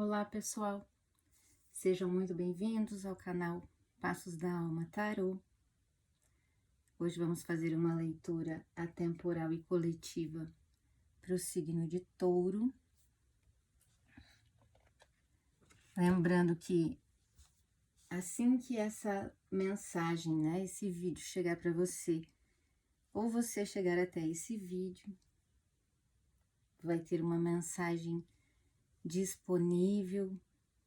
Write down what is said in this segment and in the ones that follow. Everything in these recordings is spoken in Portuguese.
Olá pessoal, sejam muito bem-vindos ao canal Passos da Alma Tarô. Hoje vamos fazer uma leitura atemporal e coletiva para o signo de Touro. Lembrando que assim que essa mensagem, esse vídeo chegar para você, ou você chegar até esse vídeo, vai ter uma mensagem disponível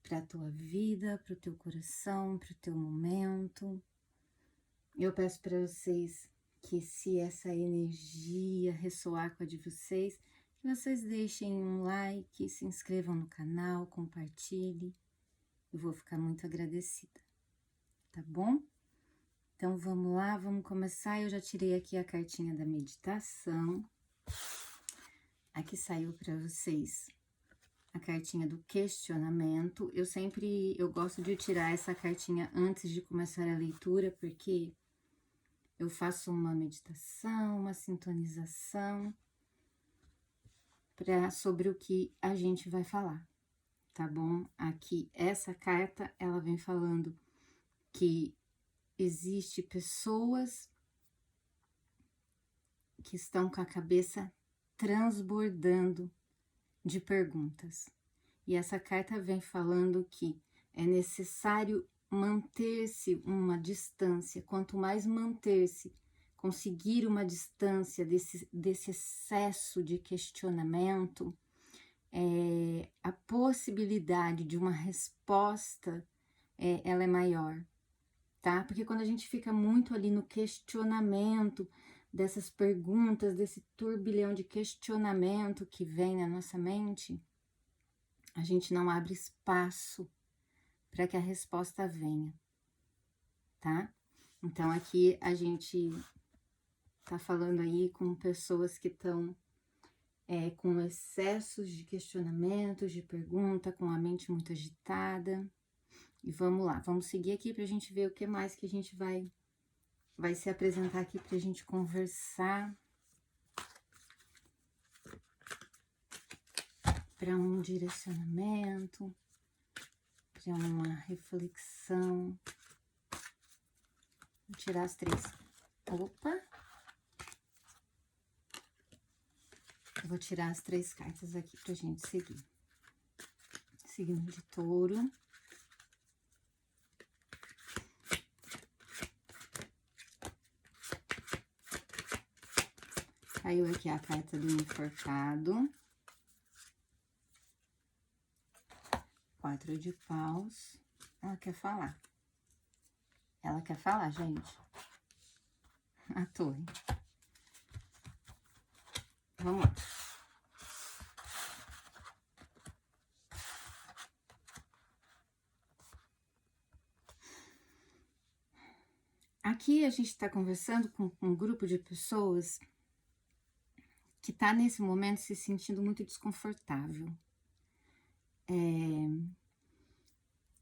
para a tua vida, para o teu coração, para o teu momento. Eu peço para vocês que, se essa energia ressoar com a de vocês, que vocês deixem um like, se inscrevam no canal, compartilhem. Eu vou ficar muito agradecida, tá bom? Então vamos lá, vamos começar. Eu já tirei aqui a cartinha da meditação. Aqui saiu para vocês a cartinha do questionamento. Eu gosto de tirar essa cartinha antes de começar a leitura, porque eu faço uma meditação, uma sintonização sobre o que a gente vai falar, tá bom? Aqui, essa carta, ela vem falando que existe pessoas que estão com a cabeça transbordando de perguntas. E essa carta vem falando que é necessário manter-se uma distância. Quanto mais manter-se, conseguir uma distância desse excesso de questionamento, a possibilidade de uma resposta, ela é maior, tá? Porque quando a gente fica muito ali no questionamento dessas perguntas, desse turbilhão de questionamento que vem na nossa mente, a gente não abre espaço para que a resposta venha, tá? Então aqui a gente tá falando aí com pessoas que estão com excessos de questionamentos, de pergunta, com a mente muito agitada. E vamos lá, vamos seguir aqui pra gente ver o que mais que a gente vai se apresentar aqui pra gente conversar. Para um direcionamento, para uma reflexão. Vou tirar as três. Opa! Eu vou tirar as três cartas aqui pra gente seguir. Signo de Touro. Caiu aqui a carta do enforcado. 4 de paus. Ela quer falar. Ela quer falar, gente. A torre. Vamos lá. Aqui a gente está conversando com um grupo de pessoas que está nesse momento se sentindo muito desconfortável.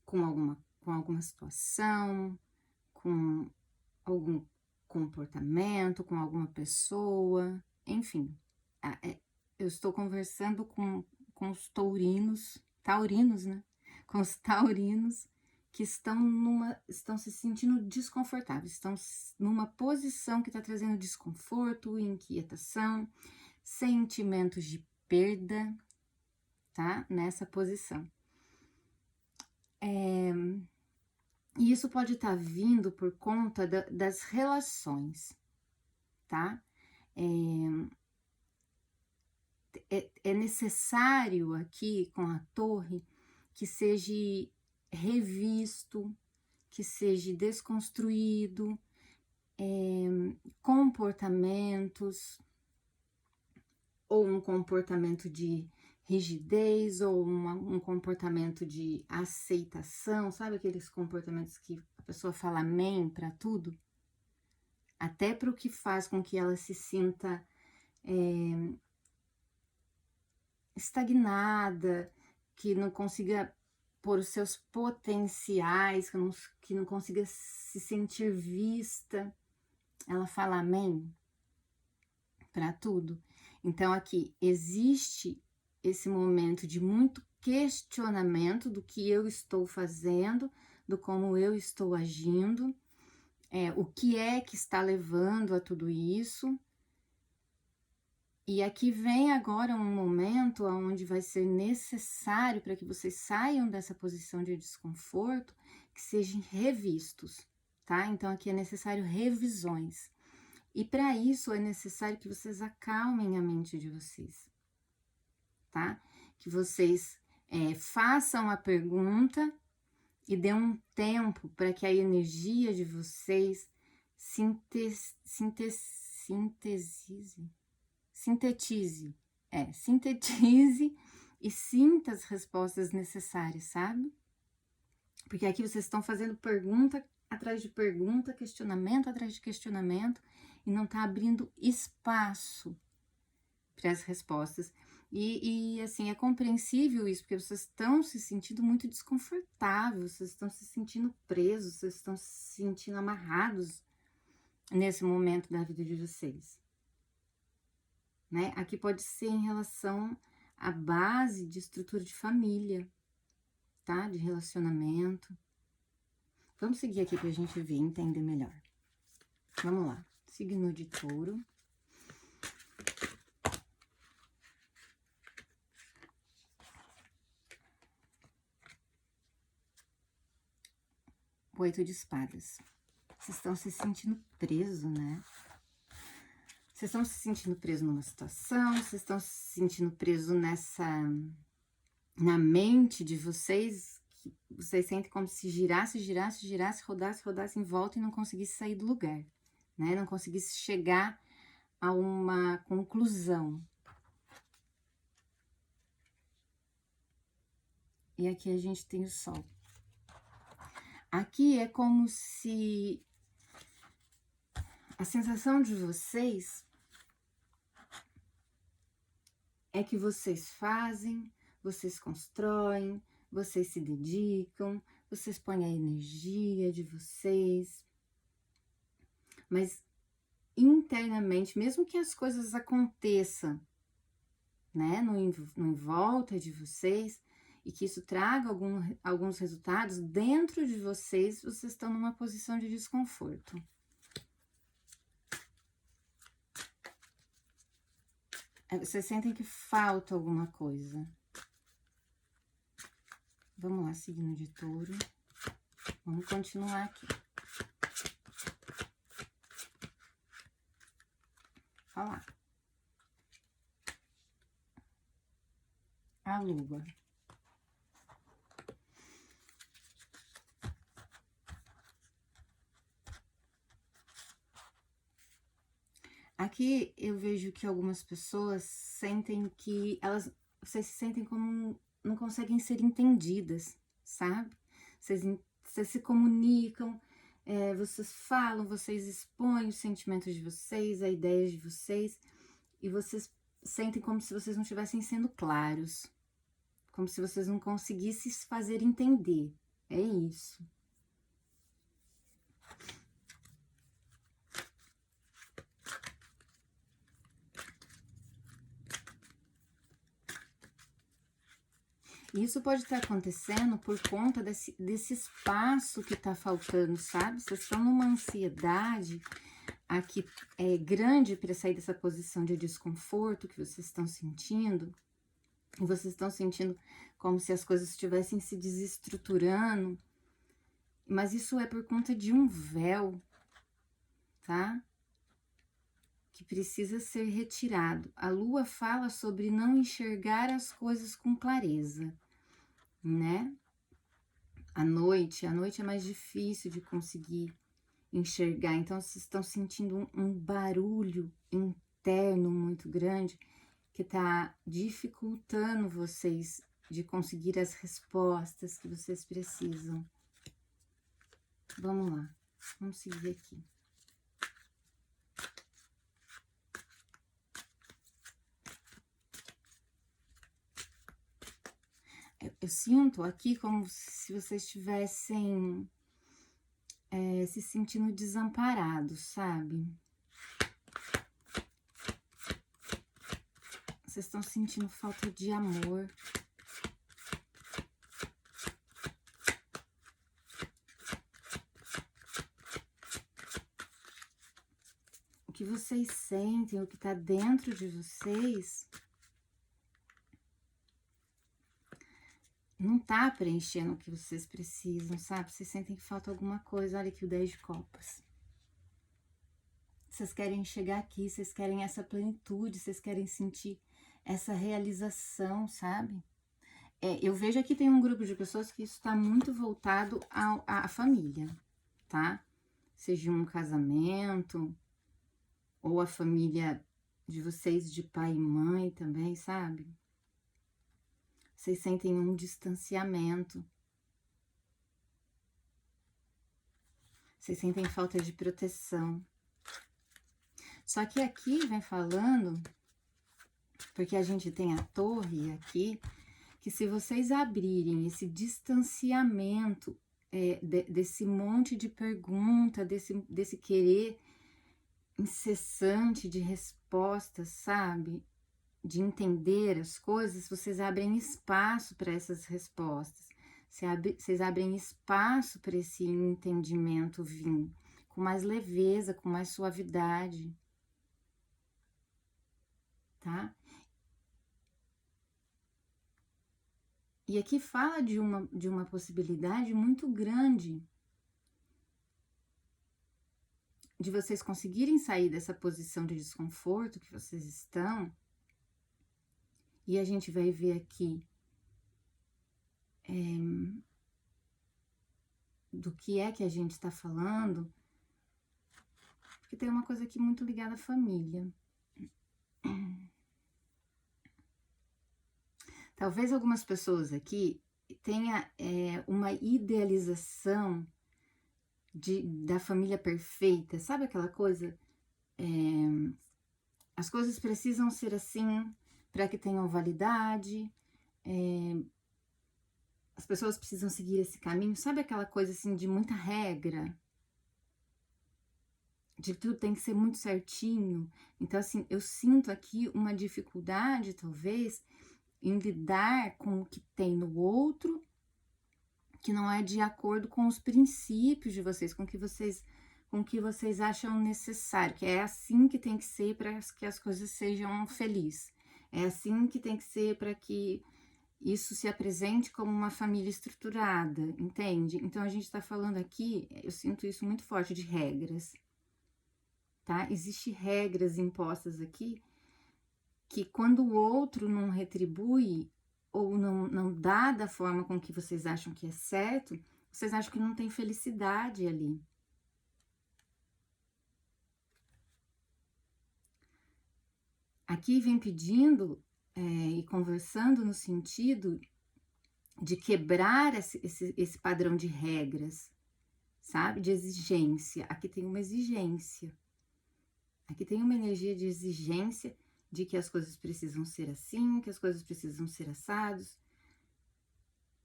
Com alguma situação, com algum comportamento, com alguma pessoa, enfim. Eu estou conversando com os taurinos, né? Com os taurinos que estão se sentindo desconfortáveis, estão numa posição que está trazendo desconforto, inquietação, sentimentos de perda, tá? Nessa posição. E isso pode estar vindo por conta das relações, tá? É necessário aqui com a torre que seja revisto, que seja desconstruído, comportamentos, ou um comportamento de rigidez, ou um comportamento de aceitação, sabe aqueles comportamentos que a pessoa fala amém para tudo? Até para o que faz com que ela se sinta estagnada, que não consiga pôr os seus potenciais, que não consiga se sentir vista. Ela fala amém para tudo. Então aqui existe esse momento de muito questionamento do que eu estou fazendo, do como eu estou agindo, o que é que está levando a tudo isso. E aqui vem agora um momento onde vai ser necessário para que vocês saiam dessa posição de desconforto, que sejam revistos, tá? Então aqui é necessário revisões. E para isso é necessário que vocês acalmem a mente de vocês, tá? Que vocês façam a pergunta e dê um tempo para que a energia de vocês sintetize e sinta as respostas necessárias, sabe? Porque aqui vocês estão fazendo pergunta atrás de pergunta, questionamento atrás de questionamento, e não tá abrindo espaço para as respostas. E assim, é compreensível isso, porque vocês estão se sentindo muito desconfortáveis, vocês estão se sentindo presos, vocês estão se sentindo amarrados nesse momento da vida de vocês, né? Aqui pode ser em relação à base de estrutura de família, tá? De relacionamento. Vamos seguir aqui pra gente ver, entender melhor. Vamos lá. Signo de Touro. Oito de espadas. Vocês estão se sentindo preso, né? Vocês estão se sentindo preso numa situação, vocês estão se sentindo preso na mente de vocês, que vocês sentem como se girasse, rodasse em volta e não conseguisse sair do lugar, né? Não conseguisse chegar a uma conclusão. E aqui a gente tem o Sol. Aqui é como se a sensação de vocês é que vocês fazem, vocês constroem, vocês se dedicam, vocês põem a energia de vocês, mas internamente, mesmo que as coisas aconteçam, né, no em volta de vocês, e que isso traga alguns resultados, dentro de vocês, vocês estão numa posição de desconforto. Vocês sentem que falta alguma coisa. Vamos lá, signo de Touro. Vamos continuar aqui. Olha lá. A Lua. Aqui eu vejo que algumas pessoas sentem que vocês se sentem como não conseguem ser entendidas, sabe? Vocês se comunicam, vocês falam, vocês expõem os sentimentos de vocês, as ideias de vocês, e vocês sentem como se vocês não estivessem sendo claros, como se vocês não conseguissem se fazer entender. É isso. Isso pode estar acontecendo por conta desse espaço que está faltando, sabe? Vocês estão numa ansiedade aqui grande para sair dessa posição de desconforto que vocês estão sentindo. E vocês estão sentindo como se as coisas estivessem se desestruturando. Mas isso é por conta de um véu, tá? Que precisa ser retirado. A Lua fala sobre não enxergar as coisas com clareza, né? À noite é mais difícil de conseguir enxergar, então vocês estão sentindo um barulho interno muito grande que tá dificultando vocês de conseguir as respostas que vocês precisam. Vamos lá, vamos seguir aqui. Eu sinto aqui como se vocês estivessem se sentindo desamparados, sabe? Vocês estão sentindo falta de amor. vocês sentem, o que está dentro de vocês, não tá preenchendo o que vocês precisam, sabe? Vocês sentem que falta alguma coisa. Olha aqui o 10 de copas. Vocês querem chegar aqui, vocês querem essa plenitude, vocês querem sentir essa realização, sabe? Eu vejo aqui tem um grupo de pessoas que isso está muito voltado à família, tá? Seja um casamento, ou a família de vocês de pai e mãe também, sabe? Vocês sentem um distanciamento. Vocês sentem falta de proteção. Só que aqui vem falando, porque a gente tem a torre aqui, que se vocês abrirem esse distanciamento desse monte de pergunta, desse querer incessante de respostas, sabe? De entender as coisas, vocês abrem espaço para essas respostas. Vocês abrem espaço para esse entendimento vir com mais leveza, com mais suavidade, tá? E aqui fala de uma possibilidade muito grande de vocês conseguirem sair dessa posição de desconforto que vocês estão. E a gente vai ver aqui do que é que a gente está falando, porque tem uma coisa aqui muito ligada à família. Talvez algumas pessoas aqui tenham uma idealização da família perfeita, sabe aquela coisa? As coisas precisam ser assim para que tenham validade, as pessoas precisam seguir esse caminho, sabe aquela coisa assim de muita regra? De tudo tem que ser muito certinho. Então, assim, eu sinto aqui uma dificuldade, talvez, em lidar com o que tem no outro, que não é de acordo com os princípios de vocês, com o que vocês acham necessário, que é assim que tem que ser para que as coisas sejam felizes. É assim que tem que ser para que isso se apresente como uma família estruturada, entende? Então, a gente está falando aqui, eu sinto isso muito forte, de regras, tá? Existem regras impostas aqui que quando o outro não retribui ou não dá da forma com que vocês acham que é certo, vocês acham que não tem felicidade ali. Aqui vem pedindo e conversando no sentido de quebrar esse padrão de regras, sabe? De exigência. Aqui tem uma exigência. Aqui tem uma energia de exigência de que as coisas precisam ser assim, que as coisas precisam ser assados,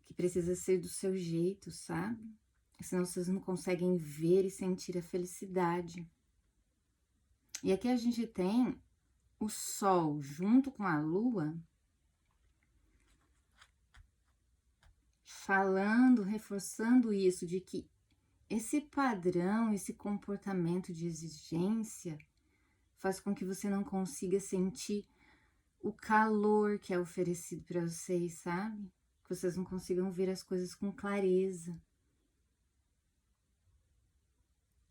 que precisa ser do seu jeito, sabe? Senão vocês não conseguem ver e sentir a felicidade. E aqui a gente tem o Sol junto com a Lua, falando, reforçando isso, de que esse padrão, esse comportamento de exigência faz com que você não consiga sentir o calor que é oferecido para vocês, sabe? Que vocês não consigam ver as coisas com clareza.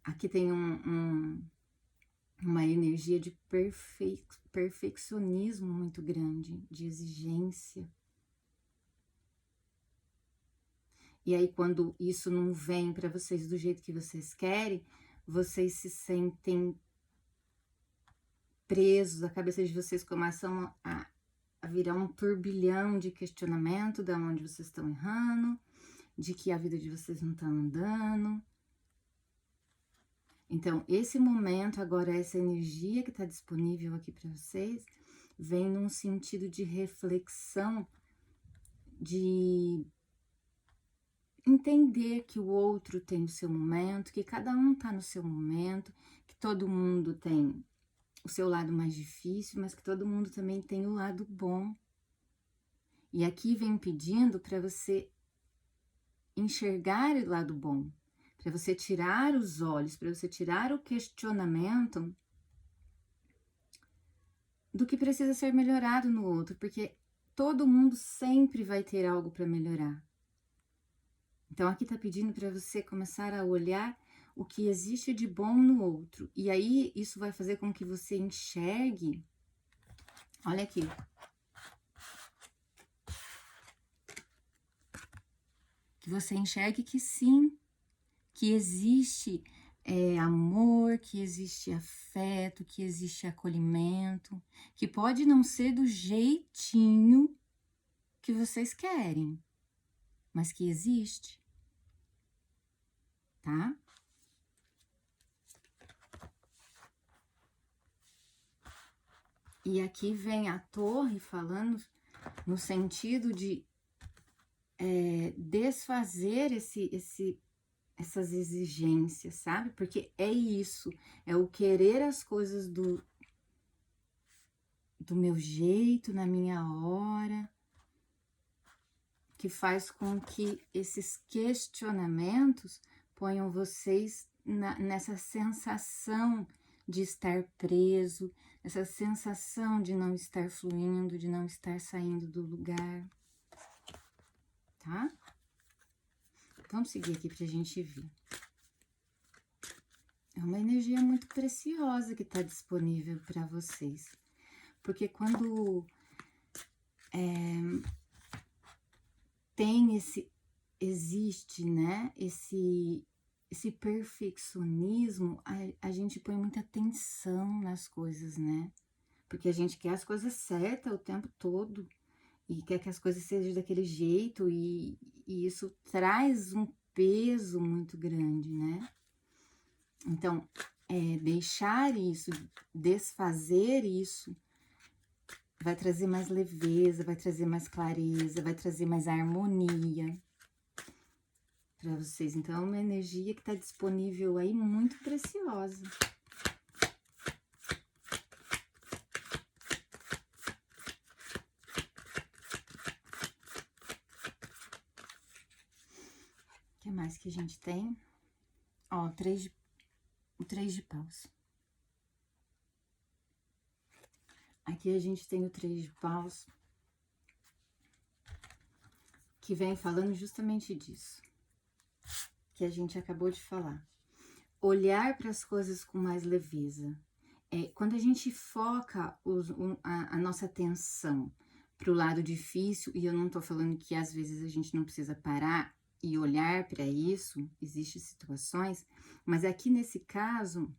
Aqui tem uma energia de perfeccionismo muito grande, de exigência. E aí, quando isso não vem para vocês do jeito que vocês querem, vocês se sentem presos, a cabeça de vocês começam a virar um turbilhão de questionamento de onde vocês estão errando, de que a vida de vocês não está andando. Então, esse momento, agora, essa energia que está disponível aqui para vocês, vem num sentido de reflexão, de entender que o outro tem o seu momento, que cada um está no seu momento, que todo mundo tem o seu lado mais difícil, mas que todo mundo também tem o lado bom. E aqui vem pedindo para você enxergar o lado bom, para você tirar os olhos, para você tirar o questionamento do que precisa ser melhorado no outro, porque todo mundo sempre vai ter algo para melhorar. Então aqui tá pedindo para você começar a olhar o que existe de bom no outro. E aí isso vai fazer com que você enxergue. Olha aqui. Que você enxergue que sim, que existe amor, que existe afeto, que existe acolhimento, que pode não ser do jeitinho que vocês querem, mas que existe, tá? E aqui vem a torre falando no sentido de desfazer essas exigências, sabe? Porque é isso, é o querer as coisas do meu jeito, na minha hora, que faz com que esses questionamentos ponham vocês nessa sensação de estar preso, essa sensação de não estar fluindo, de não estar saindo do lugar, tá? Vamos seguir aqui pra gente ver. É uma energia muito preciosa que está disponível para vocês. Porque quando existe, né, esse perfeccionismo, a gente põe muita atenção nas coisas, né? Porque a gente quer as coisas certas o tempo todo e quer que as coisas sejam daquele jeito e isso traz um peso muito grande, né? Então, deixar isso, desfazer isso, vai trazer mais leveza, vai trazer mais clareza, vai trazer mais harmonia para vocês. Então, é uma energia que está disponível aí muito preciosa. O que mais que a gente tem? Ó, o 3 de paus. Aqui a gente tem o 3 de paus, que vem falando justamente disso, que a gente acabou de falar. Olhar para as coisas com mais leveza. Quando a gente foca a nossa atenção para o lado difícil, e eu não tô falando que às vezes a gente não precisa parar e olhar para isso, existem situações, mas aqui nesse caso,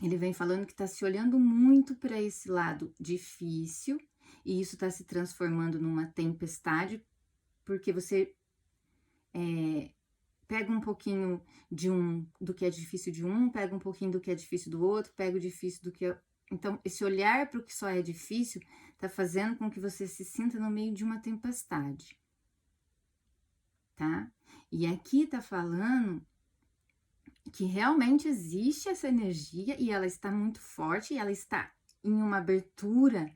ele vem falando que está se olhando muito para esse lado difícil, e isso está se transformando numa tempestade, porque você pega um pouquinho do que é difícil de um, pega um pouquinho do que é difícil do outro, pega o difícil do que é... Então, esse olhar para o que só é difícil tá fazendo com que você se sinta no meio de uma tempestade, tá? E aqui tá falando que realmente existe essa energia e ela está muito forte, e ela está em uma abertura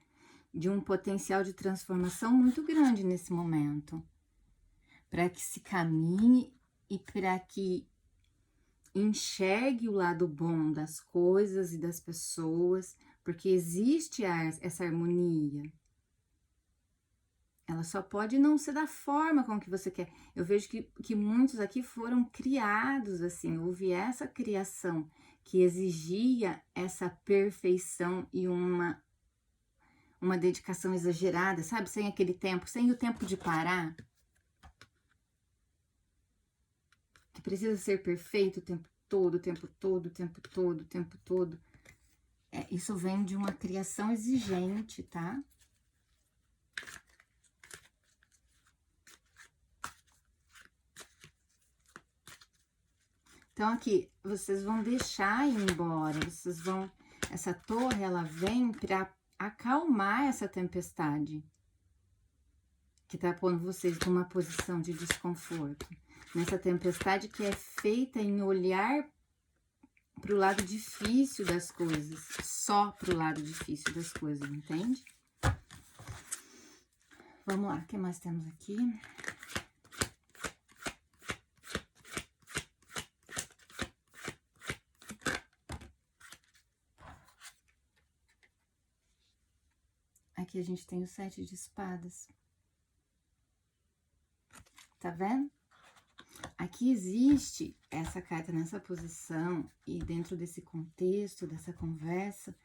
de um potencial de transformação muito grande nesse momento, para que se caminhe e para que enxergue o lado bom das coisas e das pessoas, porque existe essa harmonia. Ela só pode não ser da forma com que você quer. Eu vejo que muitos aqui foram criados assim, houve essa criação que exigia essa perfeição e uma dedicação exagerada, sabe? Sem aquele tempo, sem o tempo de parar. Que precisa ser perfeito o tempo todo, o tempo todo, o tempo todo, o tempo todo. Isso vem de uma criação exigente, tá? Então, aqui, vocês vão deixar ir embora, vocês vão... Essa torre, ela vem para acalmar essa tempestade que tá pondo vocês numa posição de desconforto. Nessa tempestade que é feita em olhar pro lado difícil das coisas, só pro lado difícil das coisas, entende? Vamos lá, o que mais temos aqui? a gente tem o 7 de espadas. Tá vendo? Aqui existe essa carta nessa posição e dentro desse contexto, dessa conversa,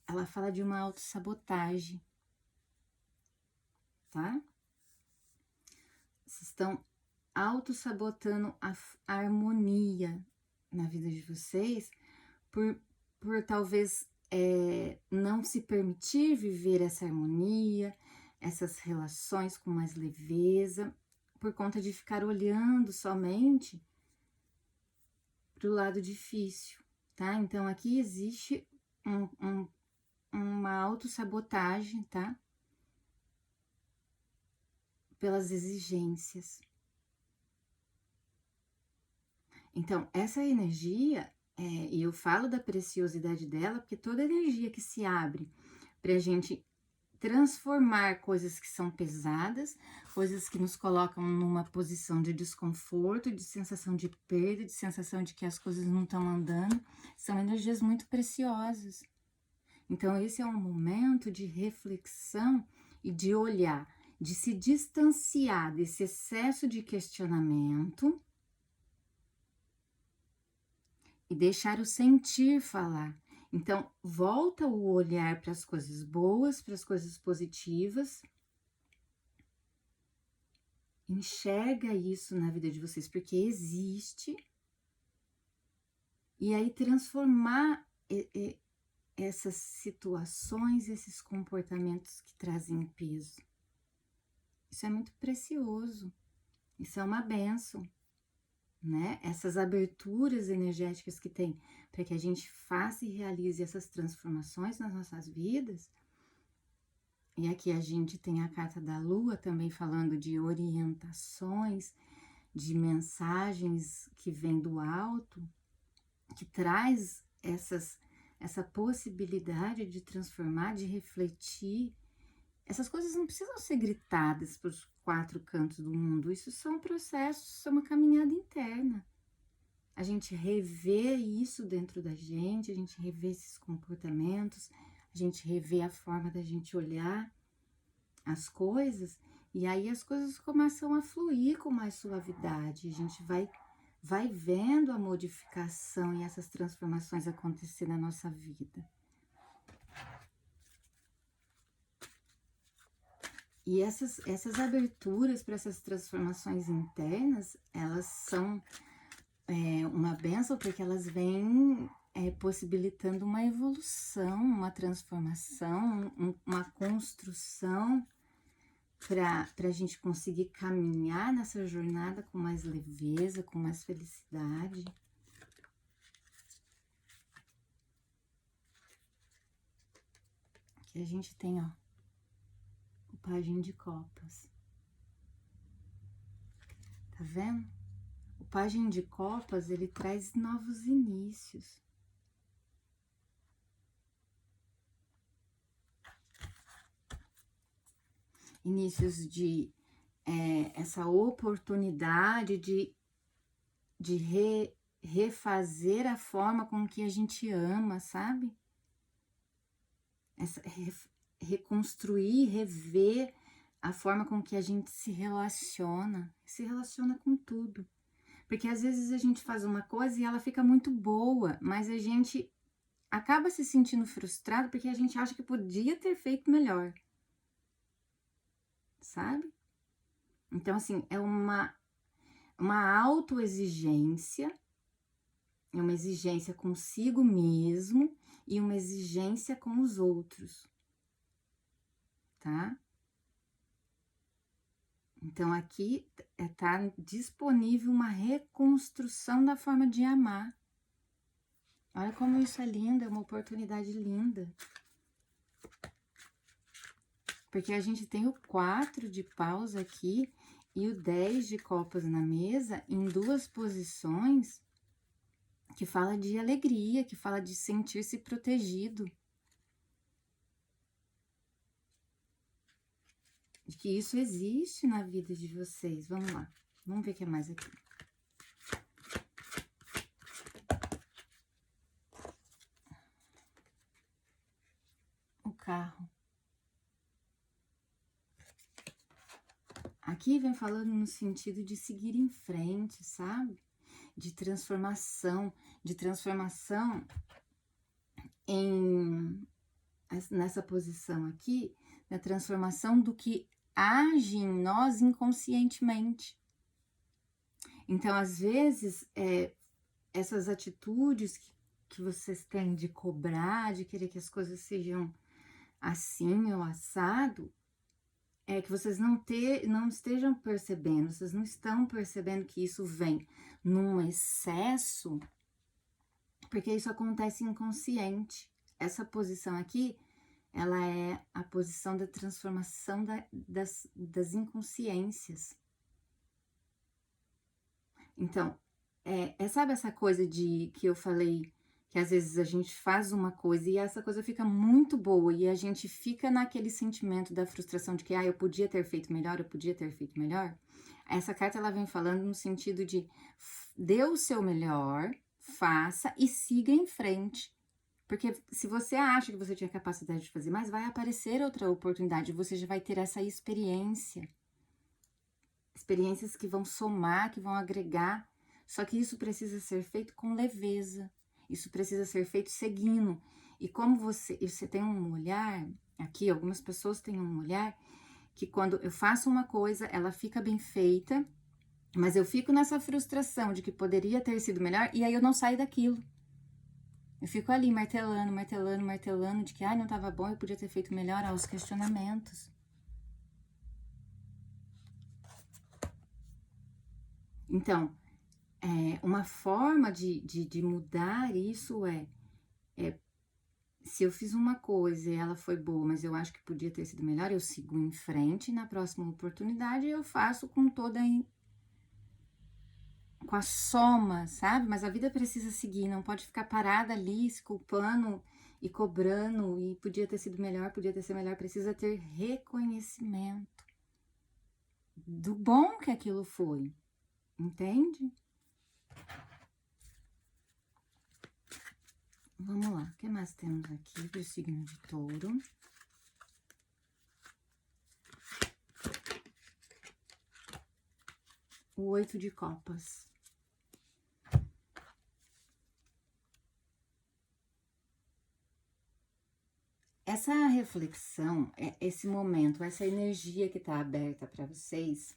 ela fala de uma autossabotagem, tá? Vocês estão autossabotando a harmonia na vida de vocês por talvez não se permitir viver essa harmonia, essas relações com mais leveza, por conta de ficar olhando somente para o lado difícil, tá? Então, aqui existe uma autossabotagem, tá? Pelas exigências. Então, essa energia, e eu falo da preciosidade dela, porque toda energia que se abre para a gente transformar coisas que são pesadas, coisas que nos colocam numa posição de desconforto, de sensação de perda, de sensação de que as coisas não estão andando, são energias muito preciosas. Então, esse é um momento de reflexão e de olhar, de se distanciar desse excesso de questionamento e deixar o sentir falar. Então, volta o olhar para as coisas boas, para as coisas positivas. Enxerga isso na vida de vocês, porque existe. E aí transformar essas situações, esses comportamentos que trazem peso. Isso é muito precioso. Isso é uma bênção, né? Essas aberturas energéticas que tem para que a gente faça e realize essas transformações nas nossas vidas. E aqui a gente tem a carta da Lua também falando de orientações, de mensagens que vêm do alto, que traz essa possibilidade de transformar, de refletir. Essas coisas não precisam ser gritadas para os 4 cantos do mundo, isso são processos, é uma caminhada interna. A gente revê isso dentro da gente, a gente revê esses comportamentos, a gente revê a forma da gente olhar as coisas, e aí as coisas começam a fluir com mais suavidade, a gente vai vendo a modificação e essas transformações acontecer na nossa vida. E essas aberturas para essas transformações internas, elas são uma bênção, porque elas vêm possibilitando uma evolução, uma transformação, uma construção para a gente conseguir caminhar nessa jornada com mais leveza, com mais felicidade. Aqui a gente tem, ó, o Pajem de Copas. Tá vendo? O Pajem de Copas, ele traz novos inícios. Inícios de essa oportunidade de refazer a forma com que a gente ama, sabe? Reconstruir, rever a forma com que a gente se relaciona com tudo. Porque às vezes a gente faz uma coisa e ela fica muito boa, mas a gente acaba se sentindo frustrado porque a gente acha que podia ter feito melhor. Sabe? Então, assim, é uma autoexigência, é uma exigência consigo mesmo e uma exigência com os outros, tá? Então, aqui tá disponível uma reconstrução da forma de amar. Olha como isso é lindo, é uma oportunidade linda. Porque a gente tem o 4 de paus aqui e o 10 de copas na mesa em 2 posições que fala de alegria, que fala de sentir-se protegido. De que isso existe na vida de vocês. Vamos lá, vamos ver o que é mais aqui. O carro. Aqui vem falando no sentido de seguir em frente, sabe? De transformação nessa posição aqui, na transformação do que age em nós inconscientemente. Então, às vezes, essas atitudes que vocês têm de cobrar, de querer que as coisas sejam assim ou assado, que vocês não estejam percebendo, vocês não estão percebendo que isso vem num excesso, porque isso acontece inconsciente. Essa posição aqui, ela é a posição da transformação das inconsciências. Então, sabe essa coisa que eu falei, que às vezes a gente faz uma coisa e essa coisa fica muito boa e a gente fica naquele sentimento da frustração de que, eu podia ter feito melhor, eu podia ter feito melhor. Essa carta, ela vem falando no sentido de dê o seu melhor, faça e siga em frente. Porque se você acha que você tinha capacidade de fazer mais, vai aparecer outra oportunidade, você já vai ter essa experiência. Experiências que vão somar, que vão agregar. Só que isso precisa ser feito com leveza. Isso precisa ser feito seguindo. E como você tem um olhar, aqui algumas pessoas têm um olhar, que quando eu faço uma coisa, ela fica bem feita, mas eu fico nessa frustração de que poderia ter sido melhor, e aí eu não saio daquilo. Eu fico ali martelando, martelando, martelando, de que não estava bom, eu podia ter feito melhor, aos questionamentos. Então, uma forma de mudar isso se eu fiz uma coisa e ela foi boa, mas eu acho que podia ter sido melhor, eu sigo em frente, na próxima oportunidade eu faço com com a soma, sabe? Mas a vida precisa seguir, não pode ficar parada ali, se culpando e cobrando, e podia ter sido melhor, podia ter sido melhor, precisa ter reconhecimento do bom que aquilo foi, entende? Vamos lá, o que mais temos aqui para o signo de Touro? O 8 de Copas. Essa reflexão, esse momento, essa energia que está aberta para vocês,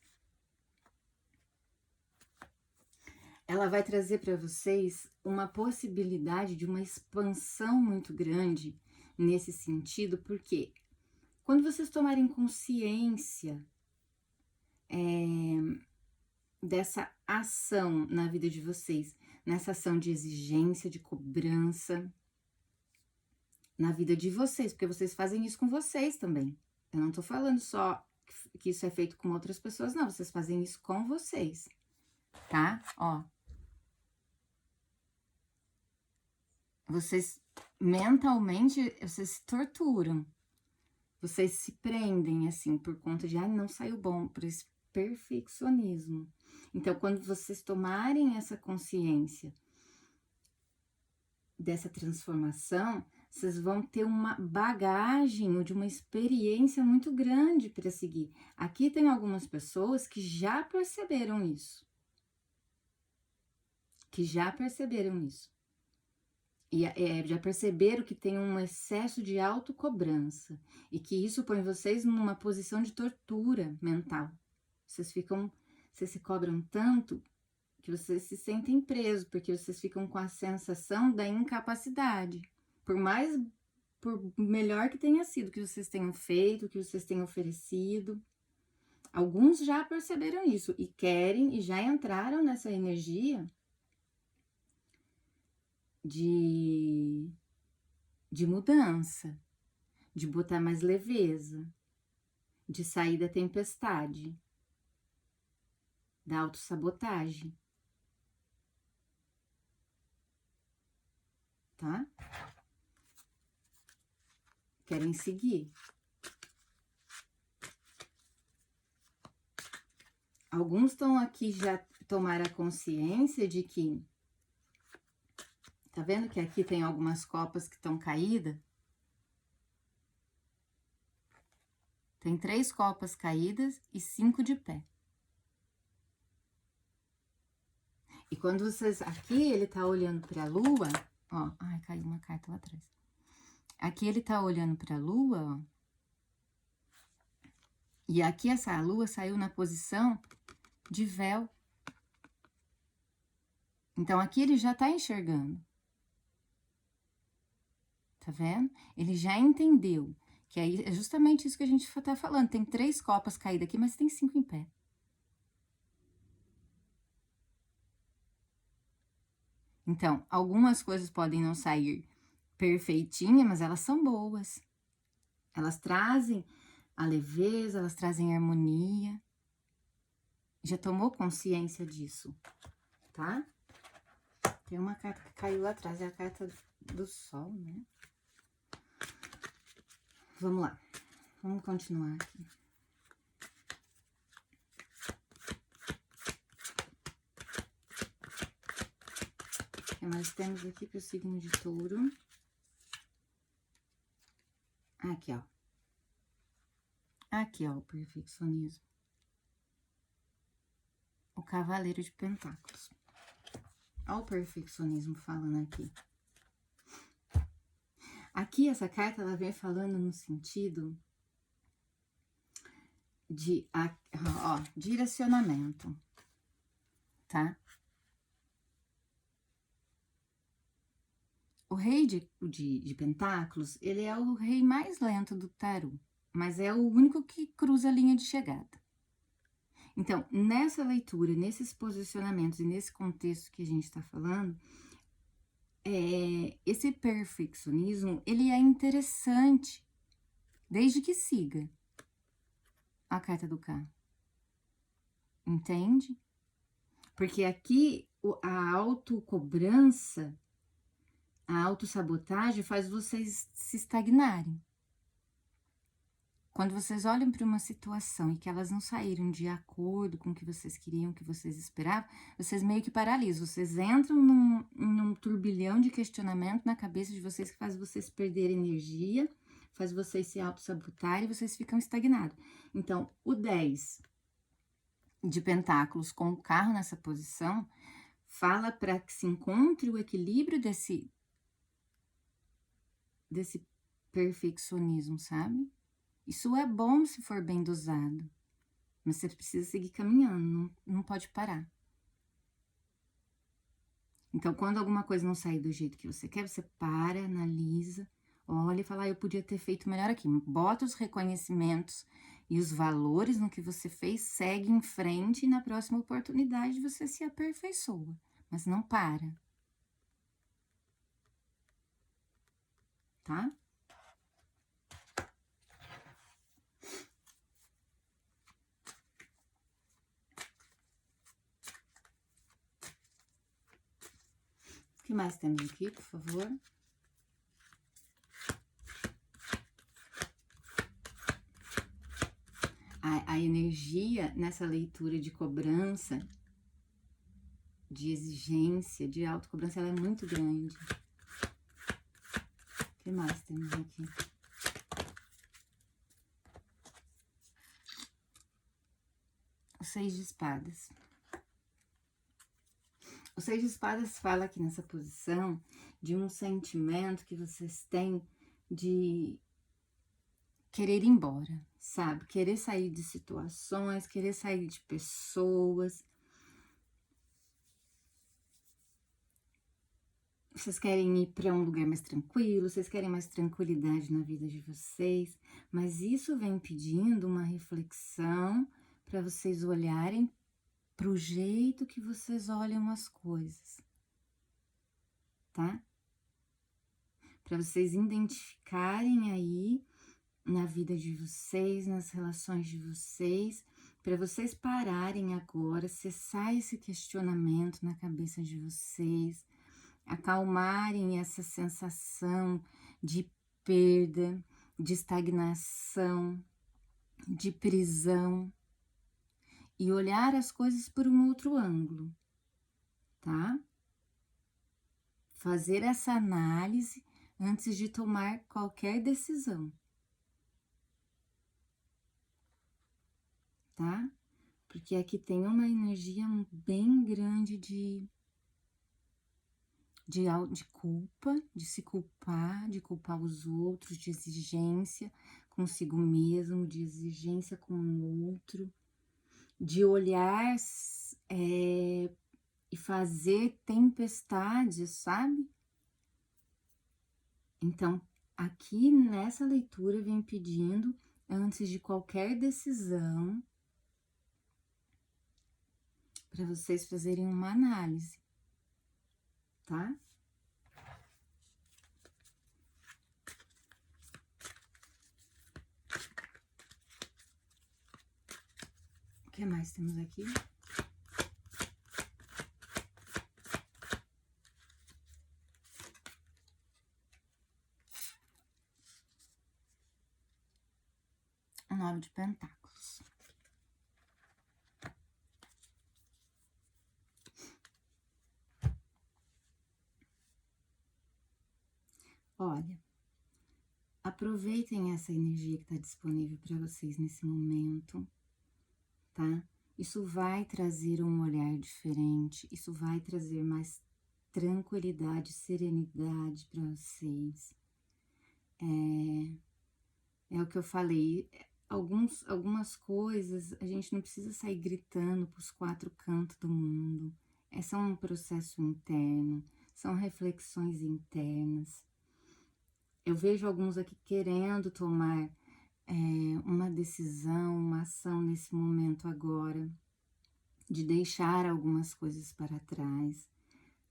ela vai trazer para vocês uma possibilidade de uma expansão muito grande nesse sentido, porque quando vocês tomarem consciência dessa ação na vida de vocês, nessa ação de exigência, de cobrança, na vida de vocês, porque vocês fazem isso com vocês também. Eu não tô falando só que isso é feito com outras pessoas, não, vocês fazem isso com vocês, tá? Ó. Vocês mentalmente, vocês se torturam. Vocês se prendem, assim, por conta de, não saiu bom, por esse perfeccionismo. Então, quando vocês tomarem essa consciência dessa transformação, vocês vão ter uma bagagem ou de uma experiência muito grande para seguir. Aqui tem algumas pessoas que já perceberam isso. E já perceberam que tem um excesso de autocobrança e que isso põe vocês numa posição de tortura mental. Vocês se cobram tanto que vocês se sentem presos, porque vocês ficam com a sensação da incapacidade. Por melhor que tenha sido, que vocês tenham feito, que vocês tenham oferecido. Alguns já perceberam isso e querem e já entraram nessa energia de mudança, de botar mais leveza, de sair da tempestade, da autossabotagem, tá? Querem seguir. Alguns estão aqui já tomaram a consciência de que, tá vendo que aqui tem algumas copas que estão caídas? Tem 3 copas caídas e 5 de pé. E quando vocês... Aqui ele tá olhando pra lua, ó. Ai, caiu uma carta lá atrás. Aqui ele tá olhando pra lua, ó. E aqui essa lua saiu na posição de véu. Então, aqui ele já tá enxergando. Tá vendo? Ele já entendeu. Que aí é justamente isso que a gente tá falando. Tem 3 copas caídas aqui, mas tem 5 em pé. Então, algumas coisas podem não sair perfeitinha, mas elas são boas. Elas trazem a leveza, elas trazem harmonia. Já tomou consciência disso, tá? Tem uma carta que caiu lá atrás, é a carta do sol, né? Vamos lá. Vamos continuar aqui. O que nós temos aqui para o signo de touro? Aqui, ó. Aqui, ó, o perfeccionismo. O cavaleiro de pentáculos. Olha o perfeccionismo falando aqui. Aqui, essa carta, ela vem falando no sentido de, ó, direcionamento, tá? O rei de pentáculos, ele é o rei mais lento do tarô, mas é o único que cruza a linha de chegada. Então, nessa leitura, nesses posicionamentos e nesse contexto que a gente está falando, esse perfeccionismo, ele é interessante, desde que siga a carta do carro. Entende? Porque aqui, a autocobrança, a autossabotagem faz vocês se estagnarem. Quando vocês olham para uma situação e que elas não saíram de acordo com o que vocês queriam, o que vocês esperavam, vocês meio que paralisam. Vocês entram num turbilhão de questionamento na cabeça de vocês que faz vocês perderem energia, faz vocês se auto-sabotarem e vocês ficam estagnados. Então, o 10 de pentáculos com o carro nessa posição fala para que se encontre o equilíbrio desse perfeccionismo, sabe? Isso é bom se for bem dosado, mas você precisa seguir caminhando, não pode parar. Então, quando alguma coisa não sair do jeito que você quer, você para, analisa, olha e fala, eu podia ter feito melhor aqui. Bota os reconhecimentos e os valores no que você fez, segue em frente e na próxima oportunidade você se aperfeiçoa, mas não para. Tá? O que mais temos aqui, por favor? A energia nessa leitura de cobrança, de exigência, de autocobrança, ela é muito grande. O que mais temos aqui? O 6 de espadas. O 6 de espadas fala aqui nessa posição de um sentimento que vocês têm de querer ir embora, sabe? Querer sair de situações, querer sair de pessoas. Vocês querem ir para um lugar mais tranquilo, vocês querem mais tranquilidade na vida de vocês, mas isso vem pedindo uma reflexão para vocês olharem para o jeito que vocês olham as coisas, tá? Para vocês identificarem aí na vida de vocês, nas relações de vocês, para vocês pararem agora, cessar esse questionamento na cabeça de vocês, acalmarem essa sensação de perda, de estagnação, de prisão e olhar as coisas por um outro ângulo, tá? Fazer essa análise antes de tomar qualquer decisão. tá? Porque aqui tem uma energia bem grande de culpa, de se culpar, de culpar os outros, de exigência consigo mesmo, de exigência com o outro, de olhar e fazer tempestades, sabe? Então, aqui nessa leitura vem pedindo, antes de qualquer decisão, para vocês fazerem uma análise, tá? O que mais temos aqui? O 9 de Pentáculos. Olha, aproveitem essa energia que está disponível para vocês nesse momento, tá? Isso vai trazer um olhar diferente, isso vai trazer mais tranquilidade, serenidade para vocês. É o que eu falei, algumas coisas a gente não precisa sair gritando para os 4 cantos do mundo. É só um processo interno, são reflexões internas. Eu vejo alguns aqui querendo tomar uma decisão, uma ação nesse momento agora, de deixar algumas coisas para trás.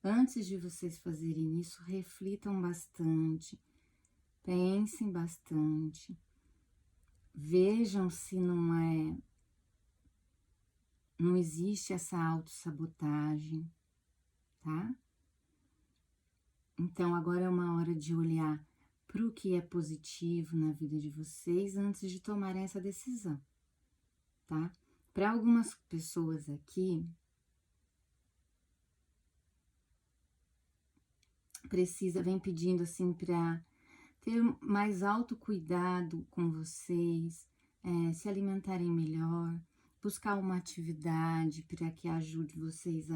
Antes de vocês fazerem isso, reflitam bastante, pensem bastante, vejam se não existe essa autossabotagem, tá? Então, agora é uma hora de olhar para o que é positivo na vida de vocês antes de tomarem essa decisão, tá? Para algumas pessoas aqui, vem pedindo assim para ter mais autocuidado com vocês, se alimentarem melhor, buscar uma atividade para que ajude vocês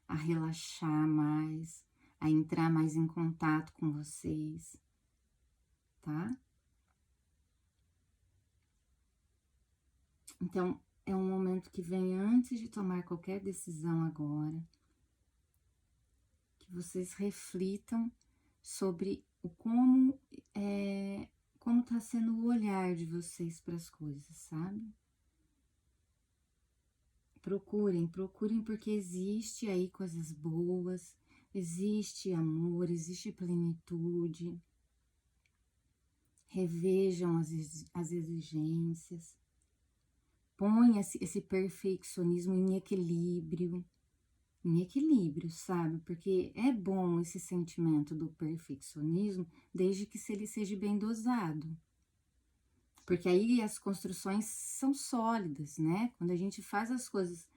a relaxar mais, a entrar mais em contato com vocês, tá? Então, é um momento que vem antes de tomar qualquer decisão agora, que vocês reflitam sobre como está sendo o olhar de vocês para as coisas, sabe? Procurem porque existe aí coisas boas, existe amor, existe plenitude. Revejam as exigências. Ponha esse perfeccionismo em equilíbrio, sabe? Porque é bom esse sentimento do perfeccionismo, desde que ele seja bem dosado. Porque aí as construções são sólidas, né? Quando a gente faz as coisas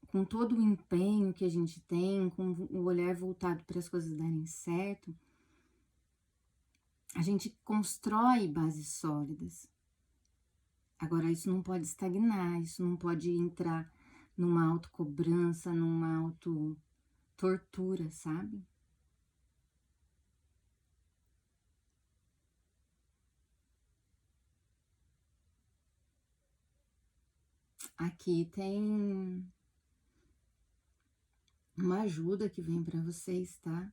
com todo o empenho que a gente tem, com o olhar voltado para as coisas darem certo, a gente constrói bases sólidas. Agora, isso não pode estagnar, isso não pode entrar numa autocobrança, numa autotortura, sabe? Aqui tem uma ajuda que vem para vocês, tá?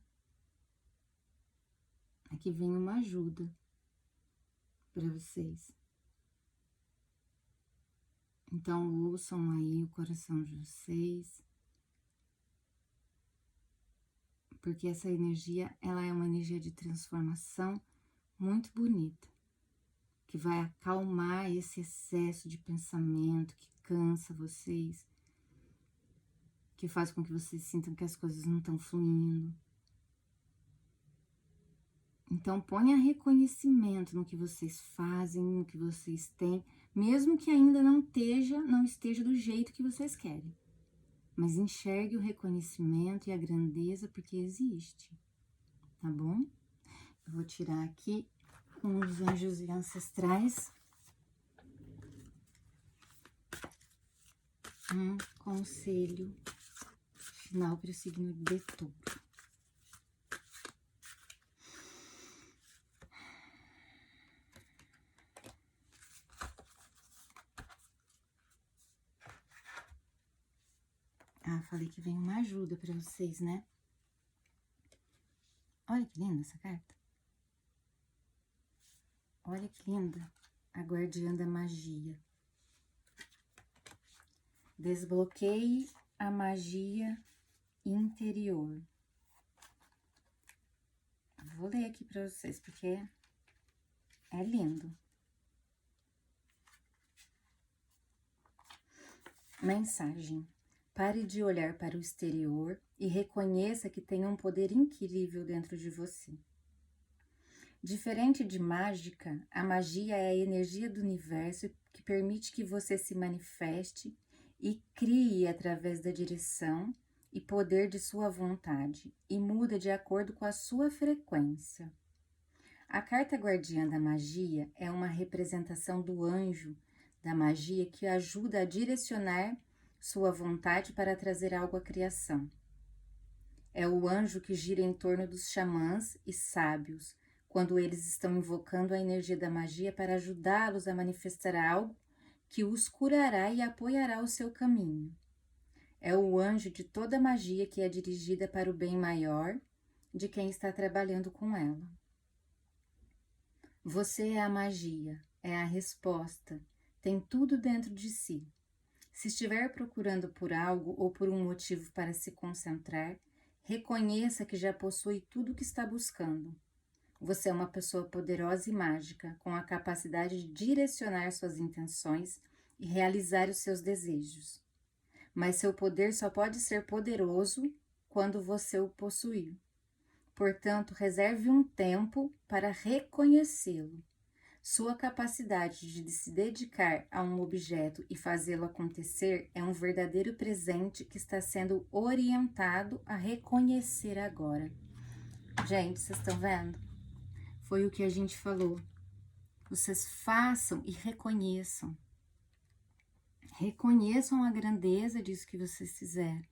Aqui vem uma ajuda para vocês. Então, ouçam aí o coração de vocês. Porque essa energia, ela é uma energia de transformação muito bonita, que vai acalmar esse excesso de pensamento que cansa vocês, que faz com que vocês sintam que as coisas não estão fluindo. Então, ponha reconhecimento no que vocês fazem, no que vocês têm, mesmo que ainda não esteja do jeito que vocês querem. Mas enxergue o reconhecimento e a grandeza porque existe, tá bom? Eu vou tirar aqui com os anjos e ancestrais Um conselho final para o signo de Touro. Ah, falei que vem uma ajuda para vocês, né? Olha que linda essa carta. Olha que linda. A guardiã da magia. Desbloqueie a magia interior. Vou ler aqui para vocês, porque é lindo. Mensagem. Pare de olhar para o exterior e reconheça que tem um poder incrível dentro de você. Diferente de mágica, a magia é a energia do universo que permite que você se manifeste e crie através da direção e poder de sua vontade e muda de acordo com a sua frequência. A carta guardiã da magia é uma representação do anjo da magia que ajuda a direcionar sua vontade para trazer algo à criação. É o anjo que gira em torno dos xamãs e sábios, quando eles estão invocando a energia da magia para ajudá-los a manifestar algo que os curará e apoiará o seu caminho. É o anjo de toda magia que é dirigida para o bem maior de quem está trabalhando com ela. Você é a magia, é a resposta, tem tudo dentro de si. Se estiver procurando por algo ou por um motivo para se concentrar, reconheça que já possui tudo o que está buscando. Você é uma pessoa poderosa e mágica, com a capacidade de direcionar suas intenções e realizar os seus desejos. Mas seu poder só pode ser poderoso quando você o possuir. Portanto, reserve um tempo para reconhecê-lo. Sua capacidade de se dedicar a um objeto e fazê-lo acontecer é um verdadeiro presente que está sendo orientado a reconhecer agora. Gente, vocês estão vendo? Foi o que a gente falou. Vocês façam e reconheçam. Reconheçam a grandeza disso que vocês fizeram.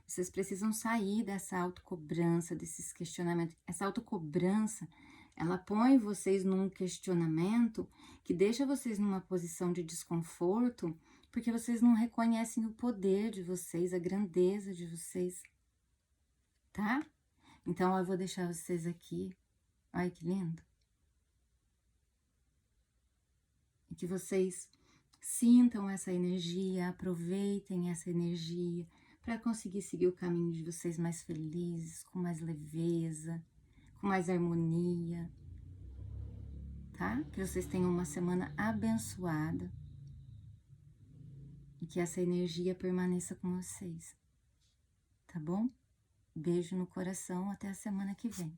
Vocês precisam sair dessa autocobrança, desses questionamentos. Essa autocobrança, ela põe vocês num questionamento que deixa vocês numa posição de desconforto, porque vocês não reconhecem o poder de vocês, a grandeza de vocês, tá? Então, eu vou deixar vocês aqui. Olha que lindo. E que vocês sintam essa energia, aproveitem essa energia para conseguir seguir o caminho de vocês mais felizes, com mais leveza, com mais harmonia, tá? Que vocês tenham uma semana abençoada e que essa energia permaneça com vocês, tá bom? Beijo no coração, até a semana que vem.